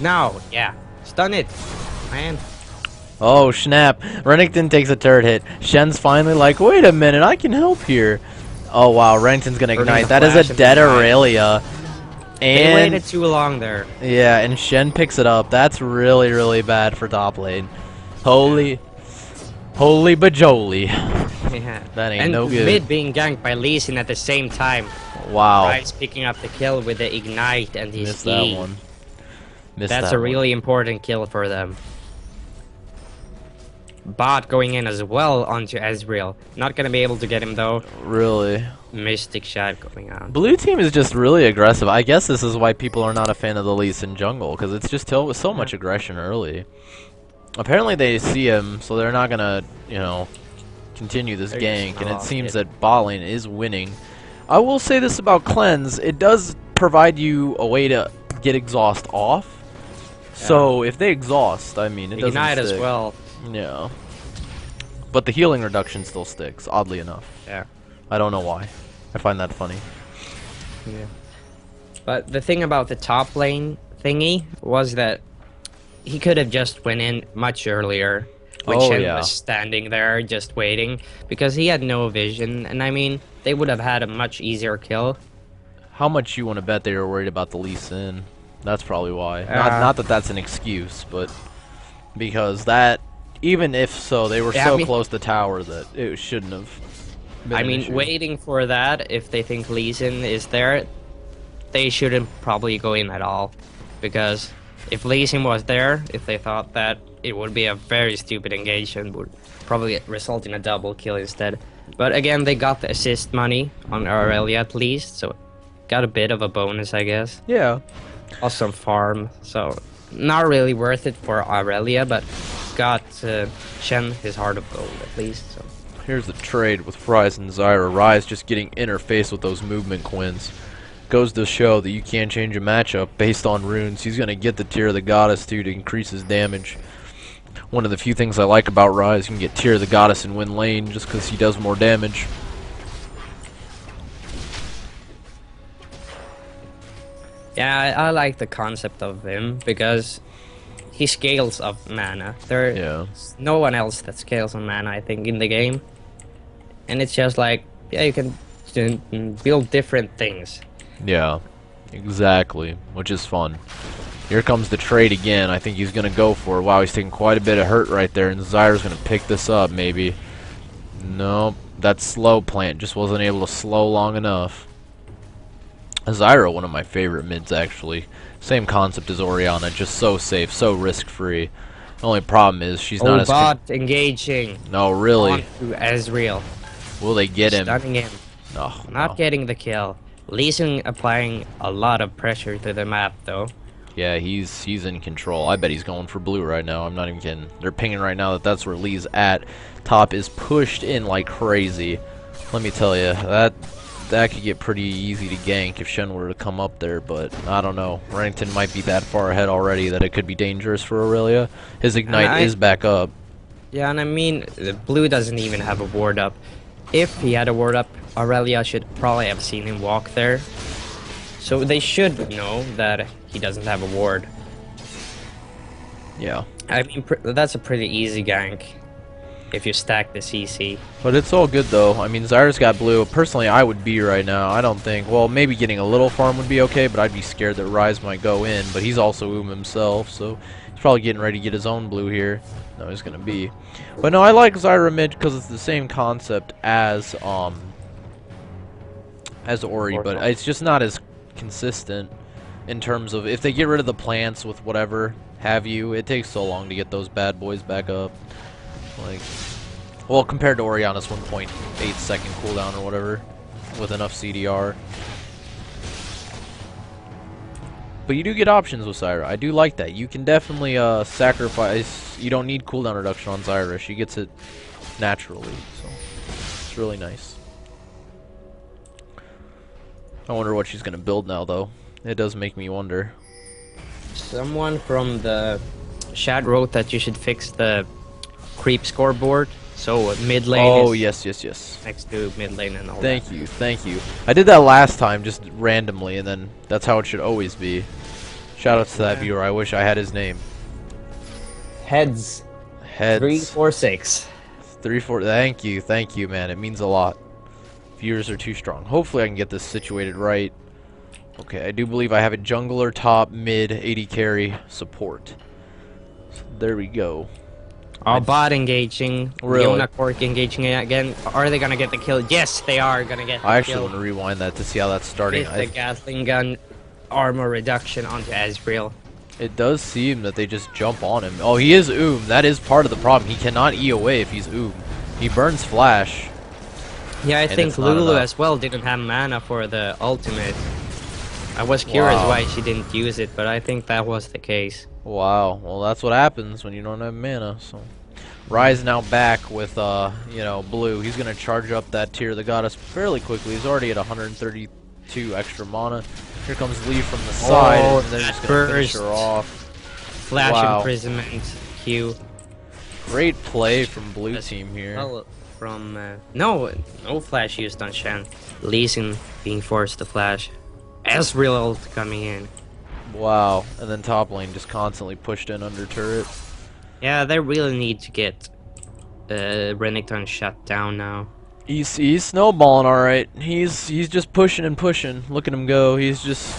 now. Yeah. Stun it, man. Oh, snap. Renekton takes a turret hit. Shen's finally like, wait a minute, I can help here. Oh, wow, Renekton's gonna ignite. That is a dead Aurelia. And they waited too long there. Yeah, and Shen picks it up. That's really, really bad for top lane. Holy bajoli. Yeah. That ain't no good. And mid being ganked by Lee Sin at the same time. Wow. Rize picking up the kill with the ignite and his Missed that one. That's a really important kill for them. Bot going in as well onto Ezreal. Not gonna be able to get him though. Really? Mystic shot going on. Blue team is just really aggressive. I guess this is why people are not a fan of the Lee Sin jungle, because it's just so much aggression early. Apparently they see him, so they're not gonna, you know, continue this gank, and it seems that bot lane is winning. I will say this about cleanse: it does provide you a way to get exhaust off. Yeah. So if they exhaust, I mean, it doesn't ignite stick. as well. Yeah. But the healing reduction still sticks, oddly enough. Yeah. I don't know why. I find that funny. Yeah. But the thing about the top lane thingy was that he could have just went in much earlier. When Shen was standing there just waiting, because he had no vision, and I mean, they would have had a much easier kill. How much you want to bet they were worried about the Lee Sin? That's probably why. Not that that's an excuse, but because that, even if so, they were so close to tower that it shouldn't have been an issue. Waiting for that, if they think Lee Sin is there, they shouldn't probably go in at all, because if Lee Sin was there, if they thought that, it would be a very stupid engagement, would probably result in a double kill instead. But again, they got the assist money on Aurelia at least, so got a bit of a bonus, I guess. Yeah. Also farm, so not really worth it for Aurelia, but got Shen his heart of gold at least. So here's the trade with Rize and Zyra. Rize just getting interfaced with those movement quins. Goes to show that you can't change a matchup based on runes. He's gonna get the Tear of the Goddess too to increase his damage. One of the few things I like about Rize, you can get Tear of the Goddess and win lane just because he does more damage. Yeah, I like the concept of him because he scales of mana. There's no one else that scales on mana, I think, in the game. And it's just like, yeah, you can build different things. Yeah, exactly, which is fun. Here comes the trade again. I think he's going to go for it. Wow, he's taking quite a bit of hurt right there, and Zyra's going to pick this up, maybe. Nope, that slow plant just wasn't able to slow long enough. Zyra, one of my favorite mids, actually. Same concept as Orianna, just so safe, so risk-free. The only problem is she's not as... bot engaging. No, really. Onto Ezreal. Will they get him? Stunning him. No, Not getting the kill. Lee Sin applying a lot of pressure to the map, though. Yeah, he's in control. I bet he's going for blue right now. I'm not even kidding. They're pinging right now that that's where Lee's at. Top is pushed in like crazy. Let me tell you, that could get pretty easy to gank if Shen were to come up there, but I don't know. Renekton might be that far ahead already that it could be dangerous for Aurelia. His ignite is back up. Yeah, and I mean, the blue doesn't even have a ward up. If he had a ward up, Aurelia should probably have seen him walk there. So they should know that he doesn't have a ward. Yeah. I mean, that's a pretty easy gank if you stack the CC. But it's all good, though. I mean, Zyra's got blue. Personally, I would be right now. I don't think... Well, maybe getting a little farm would be okay, but I'd be scared that Rize might go in. But he's also himself, so he's probably getting ready to get his own blue here. No, he's going to be. But no, I like Zyra mid because it's the same concept as Ori, but it's just not as consistent in terms of if they get rid of the plants with whatever have you, it takes so long to get those bad boys back up. Like, well, compared to Orianna's 1.8 second cooldown or whatever with enough CDR. But you do get options with Zyra. I do like that. You can definitely sacrifice. You don't need cooldown reduction on Zyra. She gets it naturally, so it's really nice. I wonder what she's gonna build now, though. It does make me wonder. Someone from the chat wrote that you should fix the creep scoreboard, so mid lane is yes. next to mid lane and all that. Thank you. I did that last time, just randomly, and then that's how it should always be. Shoutouts to that viewer. I wish I had his name. Heads. Heads. 346. 3-4. Thank you, man. It means a lot. Viewers are too strong. Hopefully I can get this situated right. Okay, I do believe I have a jungler, top, mid, 80 carry, support. So there we go. Bot engaging. Really? Leona Cork engaging it again. Are they gonna get the kill? Yes, they are gonna get the I actually kill. want to rewind that to see how that's starting. With the Gatling gun armor reduction onto Gabriel. It does seem that they just jump on him. Oh, he is That is part of the problem. He cannot E away if he's He burns flash. Yeah, I think Lulu as well didn't have mana for the ultimate. I was curious why she didn't use it, but I think that was the case. Wow. Well, that's what happens when you don't have mana. So, Rize now back with you know, blue. He's gonna charge up that Tear of the Goddess fairly quickly. He's already at 132 extra mana. Here comes Lee from the side, and they're just gonna finish her off. Flash imprisonment Q. Great play from blue team here. Well, from no flash used on Shen. Lee Sin being forced to flash. Ezreal ult coming in. Wow, and then top lane just constantly pushed in under turret. Yeah, they really need to get Renekton shut down now. He's snowballing alright. He's just pushing and pushing. Look at him go. He's just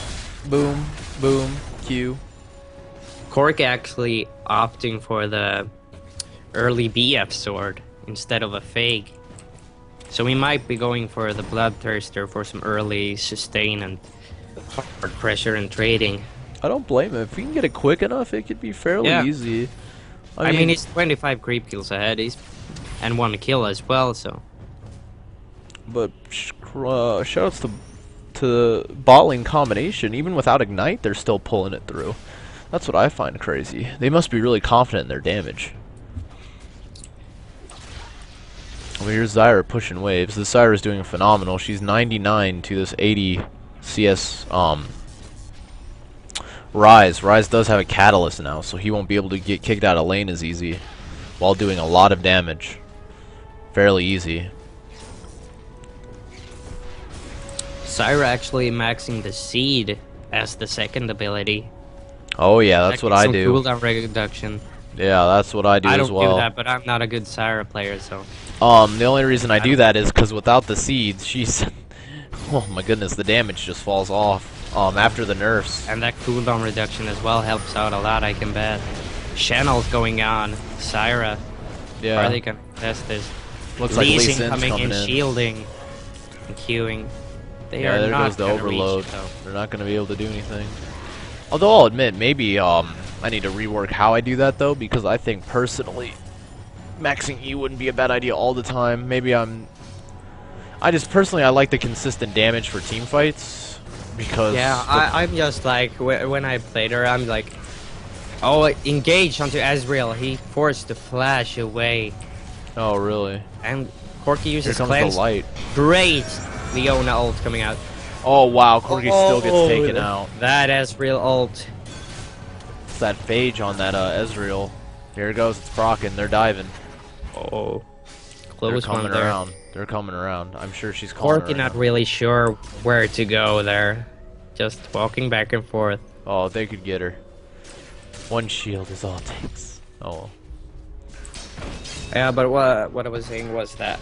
boom, boom, Q. Cork actually opting for the early BF sword instead of a fake. So we might be going for the Bloodthirster for some early sustain and hard pressure and trading. I don't blame him. If he can get it quick enough, it could be fairly easy. I mean, he's 25 creep kills ahead. And 1 kill as well, so. But shoutouts to bot lane combination. Even without Ignite, they're still pulling it through. That's what I find crazy. They must be really confident in their damage. Well, here's Zyra pushing waves. The Zyra's doing phenomenal. She's 99 to this 80 CS Rize. Rize does have a catalyst now, so he won't be able to get kicked out of lane as easy while doing a lot of damage. Fairly easy. Zyra actually maxing the Seed as the second ability. Oh yeah, that's what I do. Cooldown reduction. Yeah, that's what I do as well. I don't do that, but I'm not a good Zyra player, so. The only reason I do that is because without the seeds, she's... oh my goodness, the damage just falls off. After the nerfs. And that cooldown reduction as well helps out a lot, I can bet. Channel's going on. Zyra. Yeah. Are they gonna test this? Looks like Lee Sin's Sin's coming in, in. shielding and queuing. They Yeah, are there not goes the gonna overload. reach it, though. They're not going to be able to do anything. Although I'll admit, maybe I need to rework how I do that though, because I think personally, maxing E wouldn't be a bad idea all the time. Maybe I like the consistent damage for team fights, because yeah, I'm just like when I played her, I'm like, oh, engage onto Ezreal. He forced the flash away. Oh really? And Corky uses Here comes cleanse. the light. Great Leona ult coming out. Oh wow, Corky still gets taken out. That Ezreal ult. It's that phage on that Ezreal. Here it goes, it's proccing. They're diving. Oh, They're close one coming there. around. They're coming around. I'm sure she's calling Corky her not around. really sure where to go there. Just walking back and forth. Oh, they could get her. One shield is all it takes. Oh. Yeah, but what I was saying was that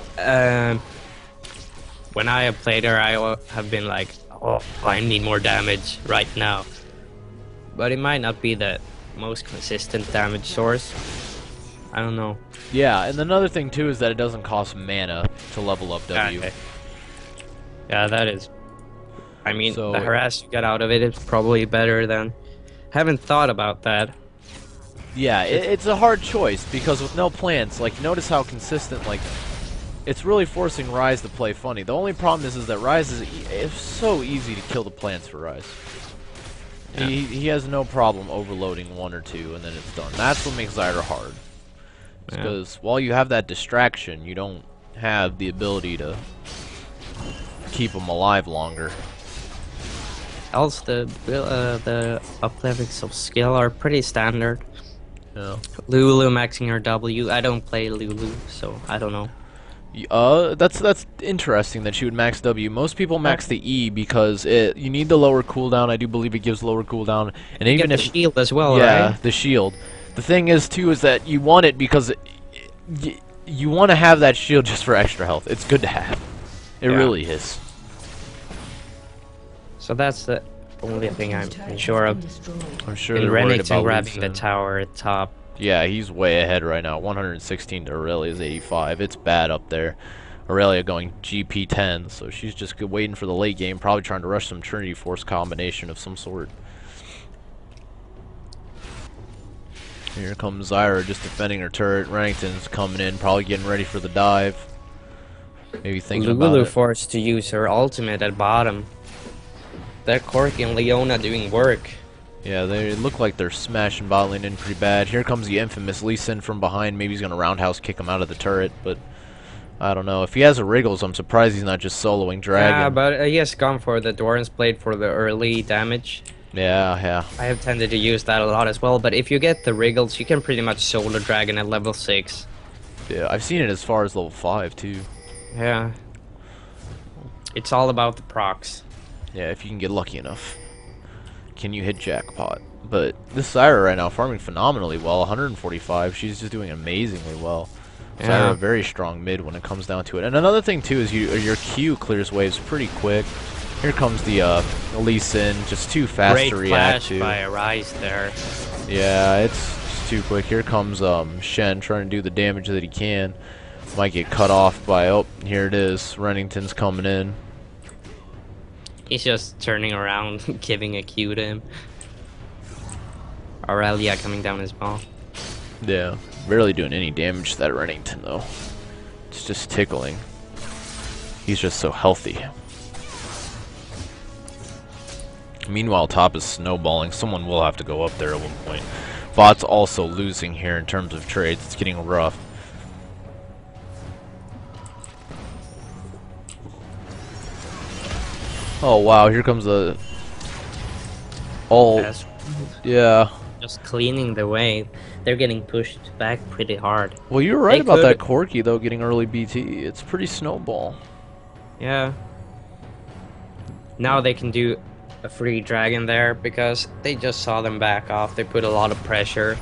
when I have played her, I have been like, oh, I need more damage right now. But it might not be the most consistent damage source. I don't know. Yeah, and another thing too is that it doesn't cost mana to level up W. Okay. Yeah, that is. I mean, So- the harass you get out of it is probably better than. Haven't thought about that. Yeah, it's a hard choice because with no plants, like notice how consistent, like it's really forcing Rize to play funny. The only problem is that Rize it's so easy to kill the plants for Rize. Yeah. He has no problem overloading 1 or 2 and then it's done. That's what makes Zyra hard. Because while you have that distraction, you don't have the ability to keep them alive longer. Else the uplevels of skill are pretty standard. Yeah. Lulu maxing her W. I don't play Lulu, so I don't know. That's interesting that she would max W. Most people max the E because you need the lower cooldown. I do believe it gives lower cooldown, and You even get if the shield as well, yeah, right? the shield. The thing is too is that you want it because you want to have that shield just for extra health. It's good to have. It really is. So that's the only thing I'm sure of. I'm sure And they're worried Renekton about grabbing Lee the Sin. tower at top. Yeah, he's way ahead right now. 116 to Aurelia's 85. It's bad up there. Aurelia going GP 10, so she's just waiting for the late game, probably trying to rush some Trinity Force combination of some sort. Here comes Zyra just defending her turret. Renekton's coming in, probably getting ready for the dive. Maybe thinking about Lulu it. forced to use her ultimate at bottom. That Corki and Leona doing work. Yeah, they look like they're smashing bot lane in pretty bad. Here comes the infamous Lee Sin from behind. Maybe he's going to roundhouse kick him out of the turret, but I don't know. If he has a Wriggles, I'm surprised he's not just soloing Dragon. Yeah, but he has gone for the Doran's Blade for the early damage. Yeah. I have tended to use that a lot as well, but if you get the Wriggles, you can pretty much solo Dragon at level 6. Yeah, I've seen it as far as level 5, too. Yeah. It's all about the procs. Yeah, if you can get lucky enough. Can you hit jackpot? But this Zyra right now farming phenomenally well. 145. She's just doing amazingly well. Yeah. Zyra very strong mid when it comes down to it. And another thing too is your Q clears waves pretty quick. Here comes the Lee Sin, just too fast Great to react flash to. by Rize there. Yeah, it's just too quick. Here comes Shen trying to do the damage that he can. Might get cut off by here it is. Renekton's coming in. He's just turning around, giving a Q to him. Aurelia coming down as well. Yeah, barely doing any damage to that Renekton though. It's just tickling. He's just so healthy. Meanwhile, top is snowballing. Someone will have to go up there at one point. Bot's also losing here in terms of trades. It's getting rough. Oh wow, here comes the Yes, yeah. just cleaning the way. They're getting pushed back pretty hard. Well, you're right They about could- that Corki though, getting early BT. It's pretty snowball. Yeah. Now they can do a free dragon there because they just saw them back off. They put a lot of pressure.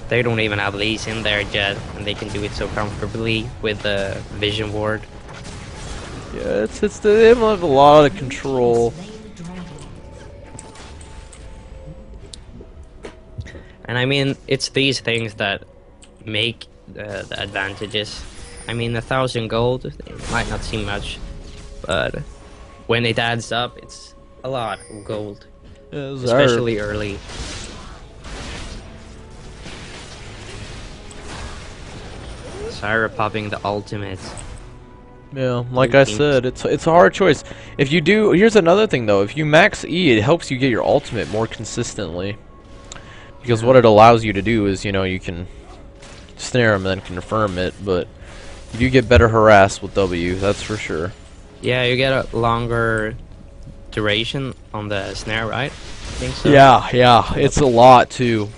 They don't even have Lee's in there yet, and they can do it so comfortably with the vision ward. Yeah, they have a lot of control. And I mean, it's these things that make the advantages. I mean, 1,000 gold, it might not seem much, but when it adds up, it's a lot of gold, Yeah, especially early. Zyra popping the ultimate. Yeah, like I said, it's a hard choice. If you do, here's another thing though. If you max E, it helps you get your ultimate more consistently. Because what it allows you to do is, you know, you can snare him and then confirm it, but you do get better harass with W, that's for sure. Yeah, you get a longer duration on the snare, right? I think so. Yeah, it's a lot too.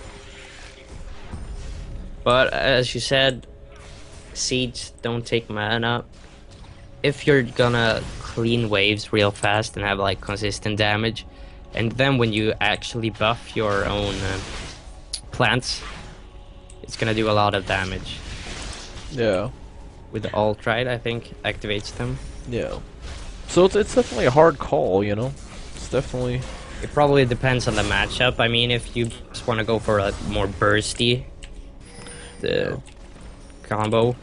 But as you said, Siege don't take mana. If you're gonna clean waves real fast and have like consistent damage, and then when you actually buff your own plants, it's gonna do a lot of damage. Yeah. With the ult, right? I think activates them. Yeah. So it's definitely a hard call, you know? It's definitely... It probably depends on the matchup. I mean, if you just want to go for a more bursty combo,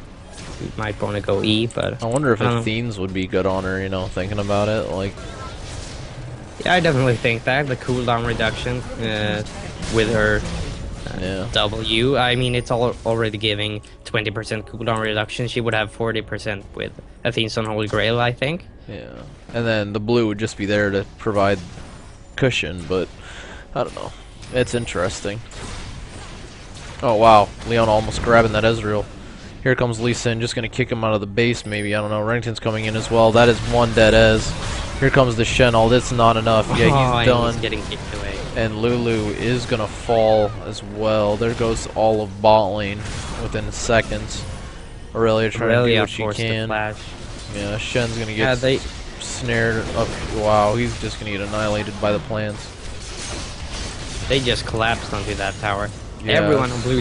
you might want to go E, but... I wonder if I don't know. Athene's would be good on her, you know, thinking about it, like... Yeah, I definitely think that. The cooldown reduction with her Yeah. W. I mean, it's already giving 20% cooldown reduction. She would have 40% with Athene's on Holy Grail, I think. Yeah. And then the blue would just be there to provide cushion, but I don't know. It's interesting. Oh wow, Leon almost grabbing that Ezreal. Here comes Lee Sin, just gonna kick him out of the base maybe, I don't know. Renekton's coming in as well. That is one dead Ez. Here comes the Shen, all this not enough. Yeah, he's and done. he's getting kicked away. And Lulu is gonna fall as well. There goes all of bot lane within seconds. Aurelia trying to do Aurelia what she forced the can. flash. Yeah, Shen's gonna Yeah, get snared up. Wow, he's just gonna get annihilated by the plants. they just collapsed onto that tower. Yeah. Everyone on blue